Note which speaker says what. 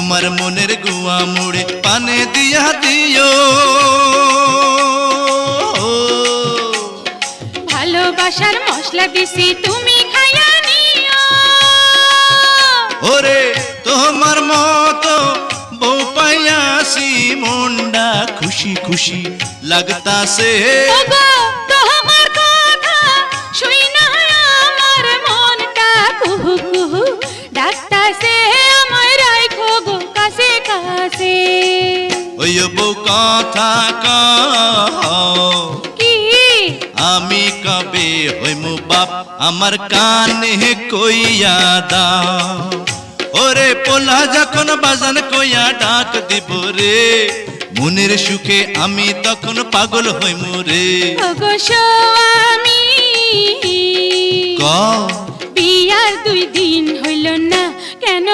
Speaker 1: তোমার মনের গুয়া মুড়ে পানে দিয়া দিও।
Speaker 2: ভালোবাসার মশলা দিছি তুমি খাইয়া নিও।
Speaker 1: ওরে তোমার মতো বউ পাইয়াছি মনটা খুশি খুশি লাগতাছে।
Speaker 2: ওগো তোমার কথা শুইনা আমার মনটা কুহু কুহু ডাকতাছে, আমায় রাখো গো কাছে কাছে।
Speaker 1: ওই বউ কথা কও
Speaker 2: কি
Speaker 1: আমি কবে হইমু বাপ আমার কানে কইয়া দাও। ওরে পোলা যখন বাজান কইয়া ডাক দিব রে, মনের সুখে আমি তখন পাগল হইমু রে।
Speaker 2: ওগো স্বামী
Speaker 1: ক
Speaker 2: বিয়ার 2 দিন হইল না কেন?